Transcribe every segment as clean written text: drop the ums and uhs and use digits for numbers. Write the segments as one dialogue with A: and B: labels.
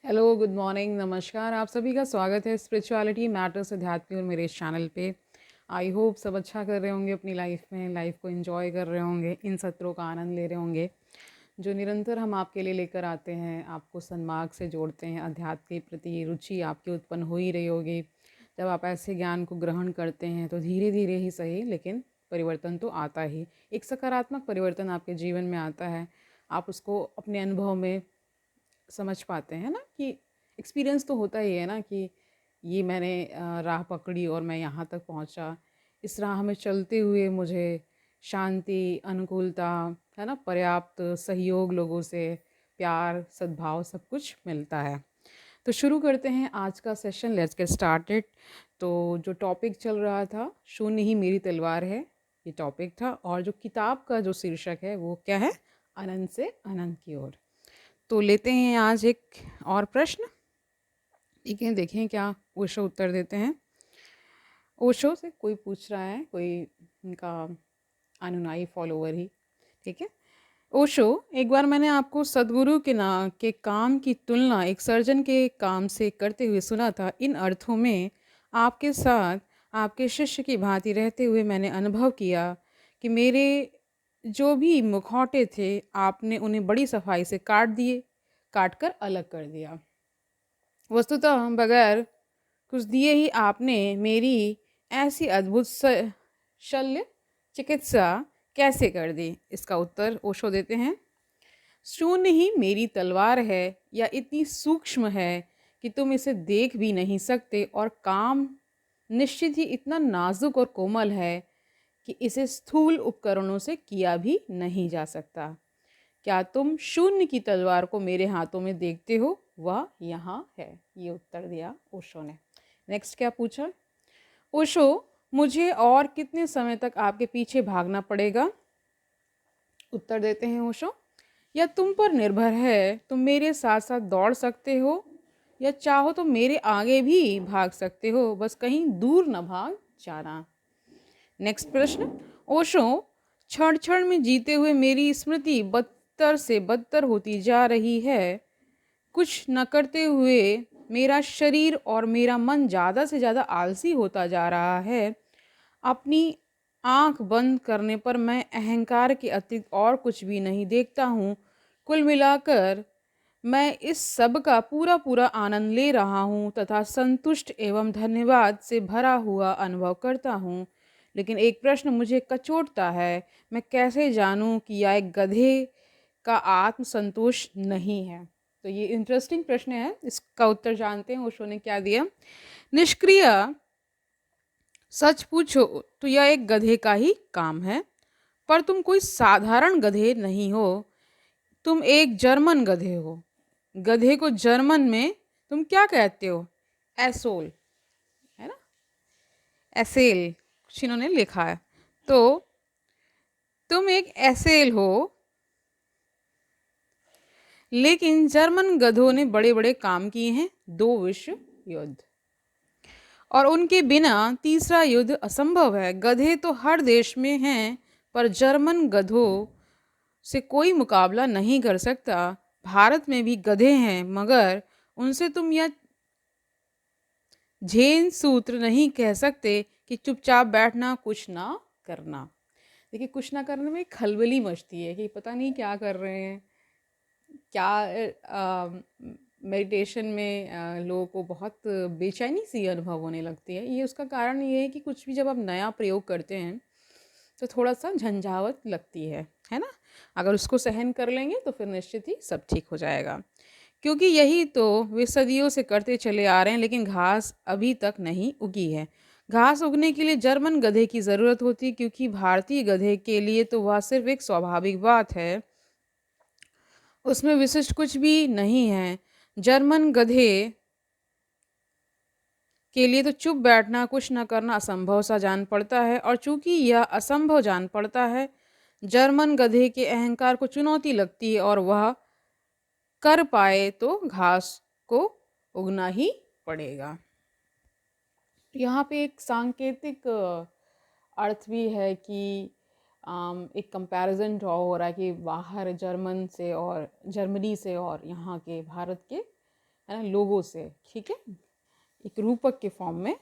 A: Hello, good morning, नमस्कार। आप सभी का स्वागत है स्पिरिचुअलिटी मैटर्स अध्यात्म और मेरे इस चैनल पे। आई होप सब अच्छा कर रहे होंगे अपनी लाइफ में, लाइफ को एंजॉय कर रहे होंगे, इन सत्रों का आनंद ले रहे होंगे जो निरंतर हम आपके लिए लेकर आते हैं, आपको सन्मार्ग से जोड़ते हैं। अध्यात्म के प्रति रुचि आपकी उत्पन्न हो ही रही होगी। जब आप ऐसे ज्ञान को ग्रहण करते हैं तो धीरे धीरे ही सही, लेकिन परिवर्तन तो आता ही। एक सकारात्मक परिवर्तन आपके जीवन में आता है। आप उसको अपने अनुभव में समझ पाते हैं ना, कि एक्सपीरियंस तो होता ही है ना, कि ये मैंने राह पकड़ी और मैं यहाँ तक पहुँचा। इस राह में चलते हुए मुझे शांति, अनुकूलता, है ना, पर्याप्त सहयोग, लोगों से प्यार, सद्भाव सब कुछ मिलता है। तो शुरू करते हैं आज का सेशन। Let's get started. तो जो टॉपिक चल रहा था, शून्य ही मेरी तलवार है, ये टॉपिक था। और जो किताब का जो शीर्षक है वो क्या है? अनंत से अनंत की ओर। तो लेते हैं आज एक और प्रश्न। ठीक है, देखें क्या ओशो उत्तर देते हैं। ओशो से कोई पूछ रहा है, कोई उनका अनुयायी, फॉलोवर ही। ठीक है। ओशो, एक बार मैंने आपको सदगुरु के काम की तुलना एक सर्जन के काम से करते हुए सुना था। इन अर्थों में आपके साथ आपके शिष्य की भांति रहते हुए मैंने अनुभव किया कि मेरे जो भी मुखौटे थे, आपने उन्हें बड़ी सफाई से काट कर अलग कर दिया। वस्तुतः बगैर कुछ दिए ही आपने मेरी ऐसी अद्भुत शल्य चिकित्सा कैसे कर दी? इसका उत्तर ओशो देते हैं। शून्य ही मेरी तलवार है, या इतनी सूक्ष्म है कि तुम इसे देख भी नहीं सकते, और काम निश्चित ही इतना नाजुक और कोमल है कि इसे स्थूल उपकरणों से किया भी नहीं जा सकता। क्या तुम शून्य की तलवार को मेरे हाथों में देखते हो? वह यहाँ है। ये उत्तर दिया ओशो ने। नेक्स्ट क्या पूछा ओशो? मुझे और कितने समय तक आपके पीछे भागना पड़ेगा? उत्तर देते हैं ओशो, यह तुम पर निर्भर है। तुम मेरे साथ साथ दौड़ सकते हो, या चाहो तो मेरे आगे भी भाग सकते हो, बस कहीं दूर न भाग जाना। नेक्स्ट प्रश्न ओशो, क्षण क्षण में जीते हुए मेरी स्मृति बदतर से बदतर होती जा रही है। कुछ न करते हुए मेरा शरीर और मेरा मन ज़्यादा से ज़्यादा आलसी होता जा रहा है। अपनी आंख बंद करने पर मैं अहंकार के अतिरिक्त और कुछ भी नहीं देखता हूँ। कुल मिलाकर मैं इस सब का पूरा पूरा आनंद ले रहा हूँ तथा संतुष्ट एवं धन्यवाद से भरा हुआ अनुभव करता हूँ। लेकिन एक प्रश्न मुझे कचोटता है। मैं कैसे जानूँ कि यह एक गधे का आत्मसंतोष नहीं है? तो ये इंटरेस्टिंग प्रश्न है। इसका उत्तर जानते हैं ओशो ने क्या दिया। निष्क्रिय, सच पूछो तो यह एक गधे का ही काम है, पर तुम कोई साधारण गधे नहीं हो। तुम एक जर्मन गधे हो। गधे को जर्मन में तुम क्या कहते हो? एसोल, है ना, एसेल कुछ इन्होंने लिखा है। तो तुम एक एसेल हो। लेकिन जर्मन गधों ने बड़े बड़े काम किए हैं, 2 विश्व युद्ध, और उनके बिना तीसरा युद्ध असंभव है। गधे तो हर देश में हैं, पर जर्मन गधों से कोई मुकाबला नहीं कर सकता। भारत में भी गधे हैं, मगर उनसे तुम यह झेन सूत्र नहीं कह सकते कि चुपचाप बैठना, कुछ ना करना। देखिए, कुछ ना करने में खलबली मचती है कि पता नहीं क्या कर रहे हैं। क्या मेडिटेशन में लोगों को बहुत बेचैनी सी अनुभव होने लगती है। ये उसका कारण ये है कि कुछ भी जब आप नया प्रयोग करते हैं तो थोड़ा सा झंझावत लगती है ना। अगर उसको सहन कर लेंगे तो फिर निश्चित ही सब ठीक हो जाएगा। क्योंकि यही तो वे सदियों से करते चले आ रहे हैं, लेकिन घास अभी तक नहीं उगी है। घास उगने के लिए जर्मन गधे की ज़रूरत होती, क्योंकि भारतीय गधे के लिए तो वह सिर्फ एक स्वाभाविक बात है, उसमें विशिष्ट कुछ भी नहीं है। जर्मन गधे के लिए तो चुप बैठना, कुछ न करना असंभव सा जान पड़ता है, और चूंकि यह असंभव जान पड़ता है, जर्मन गधे के अहंकार को चुनौती लगती है, और वह कर पाए तो घास को उगना ही पड़ेगा। यहाँ पे एक सांकेतिक अर्थ भी है कि एक कंपैरिजन ड्रॉ हो रहा है कि बाहर जर्मनी से और यहाँ के भारत के है ना, लोगों से, ठीक है, एक रूपक के फॉर्म में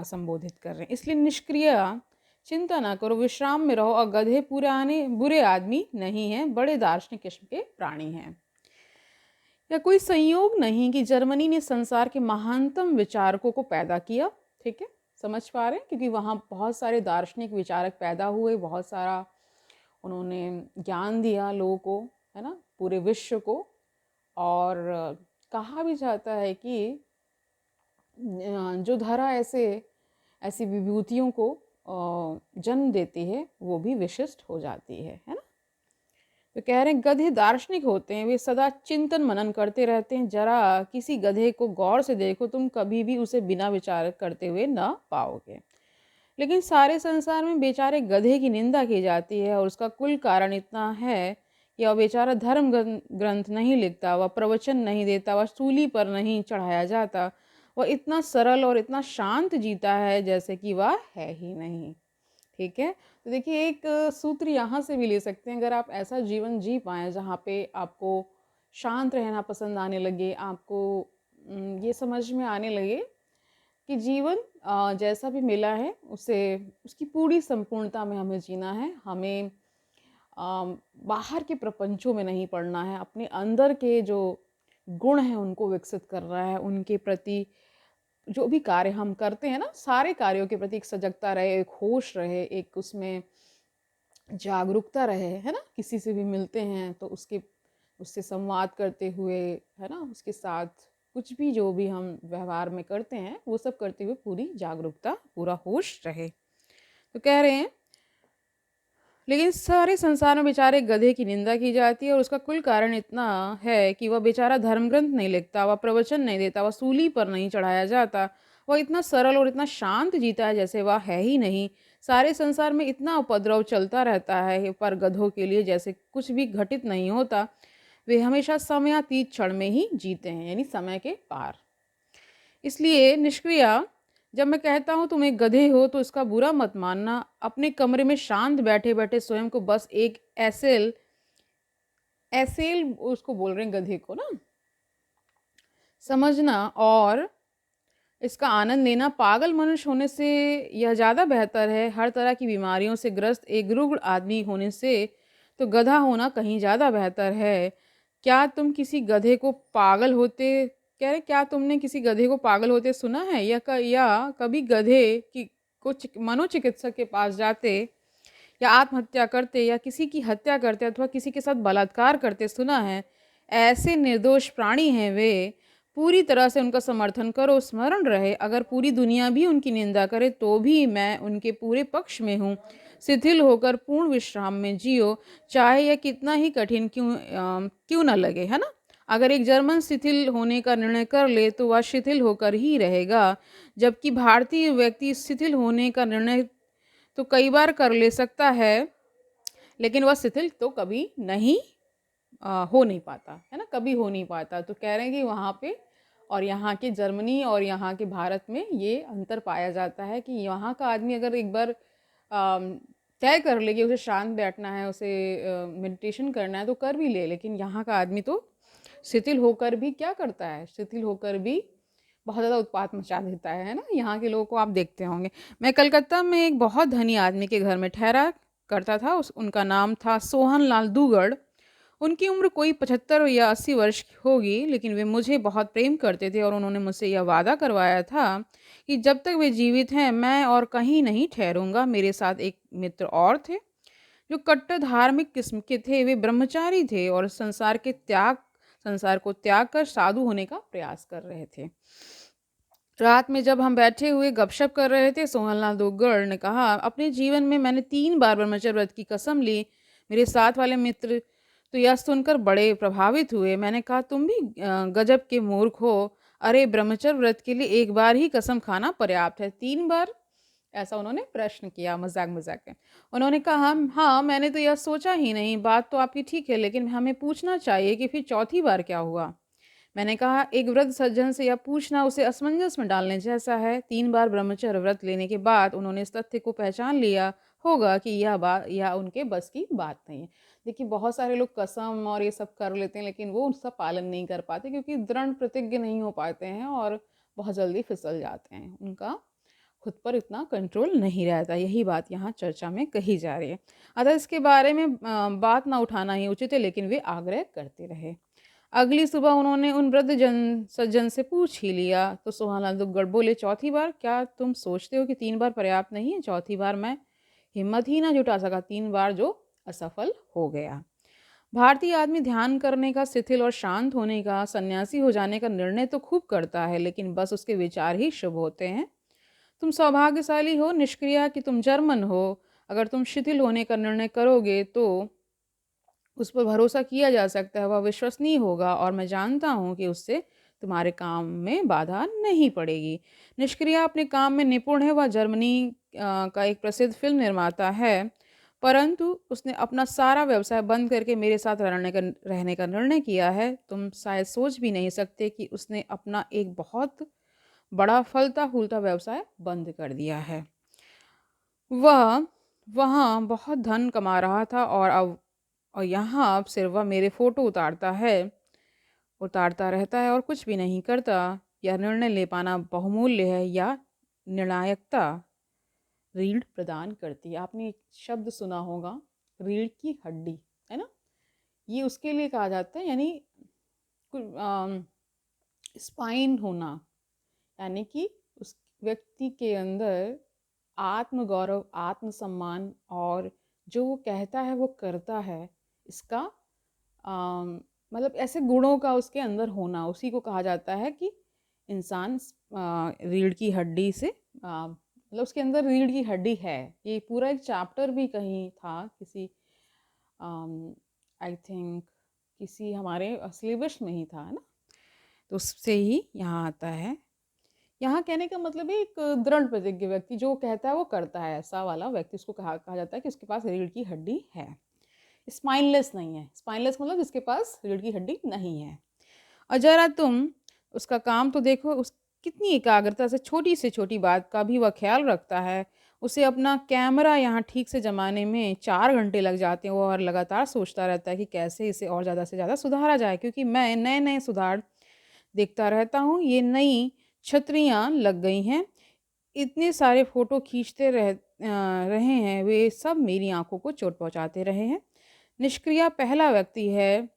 A: संबोधित कर रहे हैं। इसलिए निष्क्रिय, चिंता ना करो, विश्राम में रहो, और गधे पुराने बुरे आदमी नहीं हैं, बड़े दार्शनिक किस्म के प्राणी हैं। या कोई संयोग नहीं कि जर्मनी ने संसार के महानतम विचारकों को पैदा किया, ठीक है, समझ पा रहे हैं, क्योंकि वहाँ बहुत सारे दार्शनिक विचारक पैदा हुए, बहुत सारा उन्होंने ज्ञान दिया लोगों को, है ना, पूरे विश्व को। और कहा भी जाता है कि जो धरा ऐसी विभूतियों को जन्म देती है वो भी विशिष्ट हो जाती है ना। तो कह रहे हैं गधे दार्शनिक होते हैं, वे सदा चिंतन मनन करते रहते हैं। जरा किसी गधे को गौर से देखो, तुम कभी भी उसे बिना विचार करते हुए ना पाओगे। लेकिन सारे संसार में बेचारे गधे की निंदा की जाती है, और उसका कुल कारण इतना है कि वह बेचारा धर्म ग्रंथ नहीं लिखता, वह प्रवचन नहीं देता, वह सूली पर नहीं चढ़ाया जाता, वह इतना सरल और इतना शांत जीता है जैसे कि वह है ही नहीं, ठीक है। तो देखिए एक सूत्र यहाँ से भी ले सकते हैं, अगर आप ऐसा जीवन जी पाएँ जहाँ पे आपको शांत रहना पसंद आने लगे, आपको ये समझ में आने लगे कि जीवन जैसा भी मिला है उसे उसकी पूरी संपूर्णता में हमें जीना है, हमें बाहर के प्रपंचों में नहीं पड़ना है, अपने अंदर के जो गुण हैं उनको विकसित करना है, उनके प्रति जो भी कार्य हम करते हैं ना, सारे कार्यों के प्रति एक सजगता रहे, एक होश रहे, एक उसमें जागरूकता रहे, है ना। किसी से भी मिलते हैं तो उससे संवाद करते हुए, है ना, उसके साथ कुछ भी जो भी हम व्यवहार में करते हैं वो सब करते हुए पूरी जागरूकता, पूरा होश रहे। तो कह रहे हैं लेकिन सारे संसार में बेचारे गधे की निंदा की जाती है, और उसका कुल कारण इतना है कि वह बेचारा धर्म ग्रंथ नहीं लिखता, वह प्रवचन नहीं देता, वह सूली पर नहीं चढ़ाया जाता, वह इतना सरल और इतना शांत जीता है जैसे वह है ही नहीं। सारे संसार में इतना उपद्रव चलता रहता है, पर गधों के लिए जैसे कुछ भी घटित नहीं होता। वे हमेशा समयातीत क्षण में ही जीते हैं, यानी समय के पार। इसलिए निष्क्रिया, जब मैं कहता हूँ तुम एक गधे हो तो इसका बुरा मत मानना। अपने कमरे में शांत बैठे बैठे स्वयं को बस एक एसेल एसेल उसको बोल रहे हैं गधे को ना, समझना और इसका आनंद लेना। पागल मनुष्य होने से यह ज़्यादा बेहतर है। हर तरह की बीमारियों से ग्रस्त एक रुग्ण आदमी होने से तो गधा होना कहीं ज़्यादा बेहतर है। क्या तुम किसी गधे को पागल होते कह रहे क्या तुमने किसी गधे को पागल होते सुना है, या कभी गधे की को मनोचिकित्सक के पास जाते या आत्महत्या करते या किसी की हत्या करते अथवा किसी के साथ बलात्कार करते सुना है? ऐसे निर्दोष प्राणी हैं वे, पूरी तरह से उनका समर्थन करो। स्मरण रहे, अगर पूरी दुनिया भी उनकी निंदा करे तो भी मैं उनके पूरे पक्ष में हूँ। शिथिल होकर पूर्ण विश्राम में जियो, चाहे यह कितना ही कठिन क्यों न लगे, है ना। अगर एक जर्मन शिथिल होने का निर्णय कर ले तो वह शिथिल होकर ही रहेगा, जबकि भारतीय व्यक्ति शिथिल होने का निर्णय तो कई बार कर ले सकता है, लेकिन वह शिथिल तो कभी नहीं हो नहीं पाता, है ना, कभी हो नहीं पाता। तो कह रहे हैं कि वहाँ पे और यहाँ के जर्मनी और यहाँ के भारत में ये अंतर पाया जाता है कि यहाँ का आदमी अगर एक बार तय कर ले कि उसे शांत बैठना है, उसे मेडिटेशन करना है तो कर भी ले, लेकिन यहाँ का आदमी तो शिथिल होकर भी क्या करता है, शिथिल होकर भी बहुत ज़्यादा उत्पात मचा देता है ना। यहाँ के लोगों को आप देखते होंगे। मैं कलकत्ता में एक बहुत धनी आदमी के घर में ठहरा करता था। उनका नाम था सोहन लाल दुगड़। उनकी उम्र कोई 75 या 80 वर्ष की होगी, लेकिन वे मुझे बहुत प्रेम करते थे और उन्होंने मुझसे यह वादा करवाया था कि जब तक वे जीवित हैं मैं और कहीं नहीं ठहरूंगा। मेरे साथ एक मित्र और थे जो कट्टर धार्मिक किस्म के थे। वे ब्रह्मचारी थे और संसार को त्याग कर साधु होने का प्रयास कर रहे थे। रात में जब हम बैठे हुए गपशप कर रहे थे, सोहनलाल दुग्गड़ ने कहा, अपने जीवन में मैंने 3 बार ब्रह्मचर्य व्रत की कसम ली। मेरे साथ वाले मित्र तो यह सुनकर बड़े प्रभावित हुए। मैंने कहा, तुम भी गजब के मूर्ख हो। अरे ब्रह्मचर्य व्रत के लिए एक बार ही कसम खाना पर्याप्त है, 3 बार? ऐसा उन्होंने प्रश्न किया मजाक मजाक में। उन्होंने कहा, हाँ मैंने तो यह सोचा ही नहीं। बात तो आपकी ठीक है, लेकिन हमें पूछना चाहिए कि फिर चौथी बार क्या हुआ। मैंने कहा, एक वृद्ध सज्जन से यह पूछना उसे असमंजस में डालने जैसा है। 3 बार ब्रह्मचर्य व्रत लेने के बाद उन्होंने इस तथ्य को पहचान लिया होगा कि यह उनके बस की बात नहीं है। देखिए बहुत सारे लोग कसम और ये सब कर लेते हैं, लेकिन वो उसका पालन नहीं कर पाते क्योंकि दृढ़ प्रतिज्ञ नहीं हो पाते हैं और बहुत जल्दी फिसल जाते हैं। उनका खुद पर इतना कंट्रोल नहीं रहता। यही बात यहाँ चर्चा में कही जा रही है। अतः इसके बारे में बात ना उठाना ही उचित है, लेकिन वे आग्रह करते रहे। अगली सुबह उन्होंने उन वृद्ध सज्जन से पूछ ही लिया तो सोहनलाल दुग्गड़ बोले, चौथी बार? क्या तुम सोचते हो कि 3 बार पर्याप्त नहीं है? चौथी बार मैं हिम्मत ही ना जुटा सका, 3 बार जो असफल हो गया। भारतीय आदमी ध्यान करने का, शिथिल और शांत होने का, सन्यासी हो जाने का निर्णय तो खूब करता है, लेकिन बस उसके विचार ही शुभ होते हैं। तुम सौभाग्यशाली हो निष्क्रिया कि तुम जर्मन हो। अगर तुम शिथिल होने का निर्णय करोगे तो उस पर भरोसा किया जा सकता है, वह विश्वसनीय होगा और मैं जानता हूँ कि उससे तुम्हारे काम में बाधा नहीं पड़ेगी। निष्क्रिया अपने काम में निपुण है, वह जर्मनी का एक प्रसिद्ध फिल्म निर्माता है, परंतु उसने अपना सारा व्यवसाय बंद करके मेरे साथ रहने का निर्णय किया है। तुम शायद सोच भी नहीं सकते कि उसने अपना एक बहुत बड़ा फलता फूलता व्यवसाय बंद कर दिया है। वह वहाँ बहुत धन कमा रहा था और यहाँ अब सिर्फ वह मेरे फोटो उतारता रहता है और कुछ भी नहीं करता। यह निर्णय ले पाना बहुमूल्य है या निर्णायकता रीढ़ प्रदान करती है। आपने एक शब्द सुना होगा, रीढ़ की हड्डी, है ना? ये उसके लिए कहा जाता है, यानी स्पाइन होना, यानी कि उस व्यक्ति के अंदर आत्मगौरव, आत्मसम्मान और जो वो कहता है वो करता है, इसका मतलब ऐसे गुणों का उसके अंदर होना, उसी को कहा जाता है कि इंसान रीढ़ की हड्डी से मतलब उसके अंदर रीढ़ की हड्डी है। ये पूरा एक चैप्टर भी कहीं था किसी आई थिंक किसी हमारे सिलेबस में ही था, है ना? तो उससे ही यहाँ आता है। यहाँ कहने का मतलब है एक दृढ़ प्रतिज्ञ व्यक्ति जो कहता है वो करता है, ऐसा वाला व्यक्ति उसको कहा जाता है कि उसके पास रीढ़ की हड्डी है। स्पाइनलेस नहीं है, स्पाइनलेस मतलब जिसके पास रीढ़ की हड्डी नहीं है। और जरा तुम उसका काम तो देखो, उस कितनी एकाग्रता से छोटी बात का भी वह ख्याल रखता है। उसे अपना कैमरा यहाँ ठीक से जमाने में 4 घंटे लग जाते हैं और लगातार सोचता रहता है कि कैसे इसे और ज़्यादा से ज़्यादा सुधारा जाए, क्योंकि मैं नए नए सुधार देखता रहता हूँ। ये नई छतरियाँ लग गई हैं, इतने सारे फ़ोटो खींचते रहे हैं, वे सब मेरी आँखों को चोट पहुँचाते रहे हैं। निष्क्रिया पहला व्यक्ति है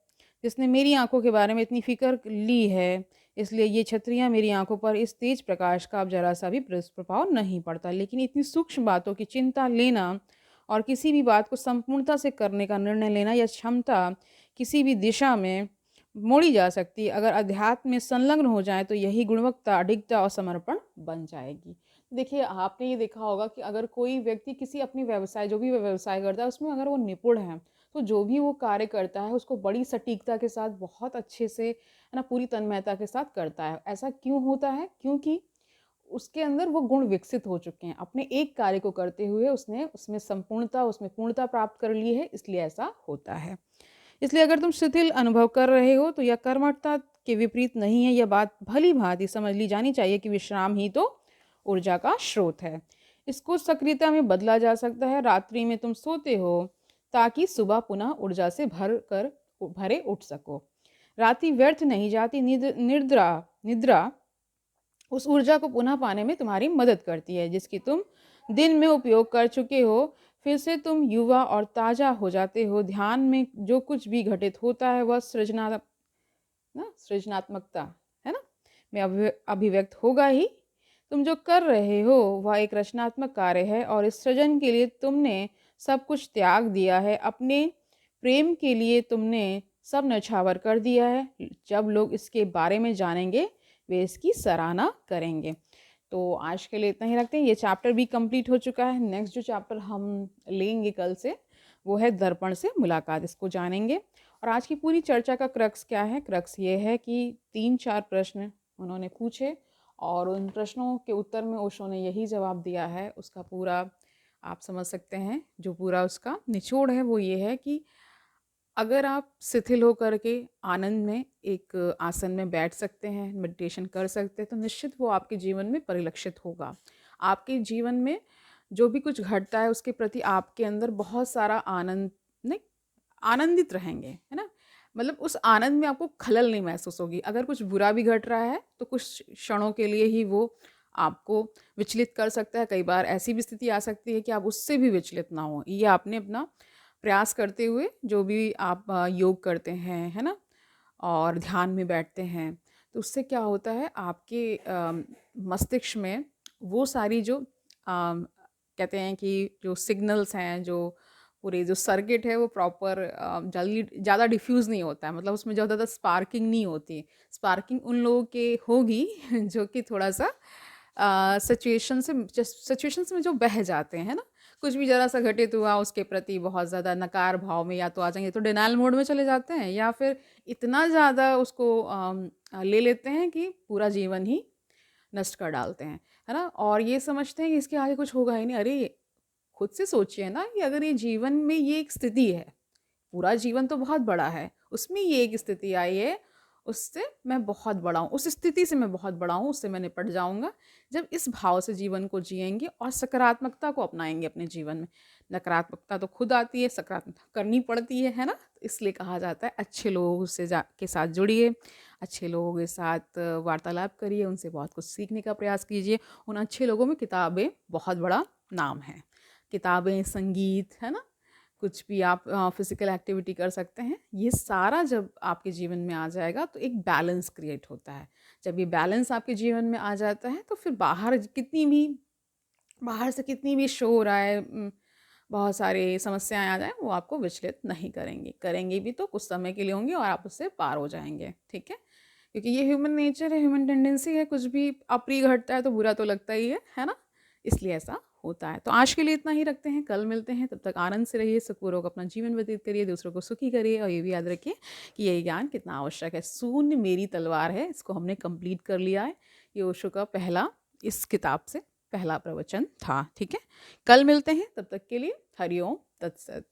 A: जिसने मेरी आँखों के बारे में इतनी फ़िक्र ली है, इसलिए ये छतरियाँ मेरी आँखों पर इस तेज़ प्रकाश का अब ज़रा-सा भी दुष्प्रभाव नहीं पड़ता। लेकिन इतनी सूक्ष्म बातों की चिंता लेना और किसी भी बात को संपूर्णता से करने का निर्णय लेना, यह क्षमता किसी भी दिशा में मोड़ी जा सकती है। अगर अध्यात्म में संलग्न हो जाएँ तो यही गुणवत्ता, अडिगता और समर्पण बन जाएगी। देखिए, आपने ये देखा होगा कि अगर कोई व्यक्ति किसी अपनी व्यवसाय, जो भी वह व्यवसाय करता है, उसमें अगर वो निपुण है, तो जो भी वो कार्य करता है उसको बड़ी सटीकता के साथ, बहुत अच्छे से, है ना, पूरी तन्मयता के साथ करता है। ऐसा क्यों होता है? क्योंकि उसके अंदर वो गुण विकसित हो चुके हैं। अपने एक कार्य को करते हुए उसने उसमें संपूर्णता, उसमें पूर्णता प्राप्त कर ली है, इसलिए ऐसा होता है। इसलिए अगर तुम शिथिल अनुभव कर रहे हो तो यह कर्मठता के विपरीत नहीं है। यह बात भली भांति समझ ली जानी चाहिए कि विश्राम ही तो ऊर्जा का स्रोत है। इसको सक्रियता में बदला जा सकता है। रात्रि में तुम सोते हो ताकि सुबह पुनः ऊर्जा से भरे उठ सको। रात्रि व्यर्थ नहीं जाती। निद्रा उस ऊर्जा को पुनः पाने में तुम्हारी मदद करती है जिसकी तुम दिन में उपयोग कर चुके हो। फिर से तुम युवा और ताज़ा हो जाते हो। ध्यान में जो कुछ भी घटित होता है वह सृजनात्मकता, है ना, में अभिव्यक्त होगा ही। तुम जो कर रहे हो वह एक रचनात्मक कार्य है और इस सृजन के लिए तुमने सब कुछ त्याग दिया है। अपने प्रेम के लिए तुमने सब न्यौछावर कर दिया है। जब लोग इसके बारे में जानेंगे वे इसकी सराहना करेंगे। तो आज के लिए इतना ही रखते हैं। ये चैप्टर भी कंप्लीट हो चुका है। नेक्स्ट जो चैप्टर हम लेंगे कल से वो है दर्पण से मुलाकात, इसको जानेंगे। और आज की पूरी चर्चा का क्रक्स क्या है? क्रक्स ये है कि 3-4 प्रश्न उन्होंने पूछे और उन प्रश्नों के उत्तर में ओशो ने यही जवाब दिया है। उसका पूरा आप समझ सकते हैं, जो पूरा उसका निचोड़ है वो ये है कि अगर आप शिथिल होकर के आनंद में एक आसन में बैठ सकते हैं, मेडिटेशन कर सकते हैं, तो निश्चित वो आपके जीवन में परिलक्षित होगा। आपके जीवन में जो भी कुछ घटता है उसके प्रति आपके अंदर बहुत सारा आनंद, नहीं, आनंदित रहेंगे, है ना? मतलब उस आनंद में आपको खलल नहीं महसूस होगी। अगर कुछ बुरा भी घट रहा है, तो कुछ क्षणों के लिए ही वो आपको विचलित कर सकता है। कई बार ऐसी भी स्थिति आ सकती है कि आप उससे भी विचलित ना हों। ये आपने अपना प्रयास करते हुए जो भी आप योग करते हैं, है ना? और ध्यान में बैठते हैं, तो उससे क्या होता है आपके मस्तिष्क में वो सारी जो कहते हैं कि जो सिग्नल्स हैं, जो पूरे जो सर्किट है वो प्रॉपर जल्दी ज़्यादा डिफ्यूज़ नहीं होता है, मतलब उसमें ज़्यादा स्पार्किंग नहीं होती। स्पार्किंग उन लोगों के होगी जो कि थोड़ा-सा सिचुएशंस में जो बह जाते हैं, है ना? कुछ भी ज़रा-सा घटित हुआ उसके प्रति बहुत ज़्यादा नकार भाव में या तो आ जाएँगे, तो डिनायल मोड में चले जाते हैं, या फिर इतना ज़्यादा उसको ले लेते हैं कि पूरा जीवन ही नष्ट कर डालते हैं, है ना? और ये समझते हैं कि इसके आगे कुछ होगा ही नहीं। अरे! खुद से सोचिए ना कि अगर ये जीवन में ये एक स्थिति है, पूरा जीवन तो बहुत बड़ा है, उसमें ये एक स्थिति आई है, उससे मैं बहुत बड़ा हूँ, उस स्थिति से मैं बहुत बड़ा हूँ, उससे मैं निपट जाऊँगा। जब इस भाव से जीवन को जिएँगे और सकारात्मकता को अपनाएँगे अपने जीवन में। नकारात्मकता तो खुद आती है, सकारात्मकता करनी पड़ती है ना? तो इसलिए कहा जाता है अच्छे लोगों से के साथ जुड़िए, अच्छे लोगों के साथ वार्तालाप करिए, उनसे बहुत कुछ सीखने का प्रयास कीजिए। उन अच्छे लोगों में किताबें बहुत बड़ा नाम है। किताबें, संगीत, है ना? कुछ भी आप फिज़िकल एक्टिविटी कर सकते हैं। ये सारा जब आपके जीवन में आ जाएगा तो एक बैलेंस क्रिएट होता है। जब ये बैलेंस आपके जीवन में आ जाता है तो फिर बाहर से कितनी भी शोर आए, बहुत सारी समस्याएँ आ जाएँ, वो आपको विचलित नहीं करेंगी। करेंगी भी तो कुछ समय के लिए होंगी और आप उससे पार हो जाएँगे, ठीक है? क्योंकि ये ह्यूमन नेचर है, ह्यूमन टेंडेंसी है, कुछ भी अप्रिय घटता है तो बुरा तो लगता ही है ना? इसलिए ऐसा होता है। तो आज के लिए इतना ही रखते हैं, कल मिलते हैं, तब तक आनंद से रहिए, सुखपूर्वक अपना जीवन व्यतीत करिए, दूसरों को सुखी करिए और ये भी याद रखिए कि ये ज्ञान कितना आवश्यक है। शून्य मेरी तलवार है, इसको हमने कंप्लीट कर लिया है। ये ओशो का पहला, इस किताब से पहला प्रवचन था, ठीक है? कल मिलते हैं, तब तक के लिए हरि ओम तत्सत।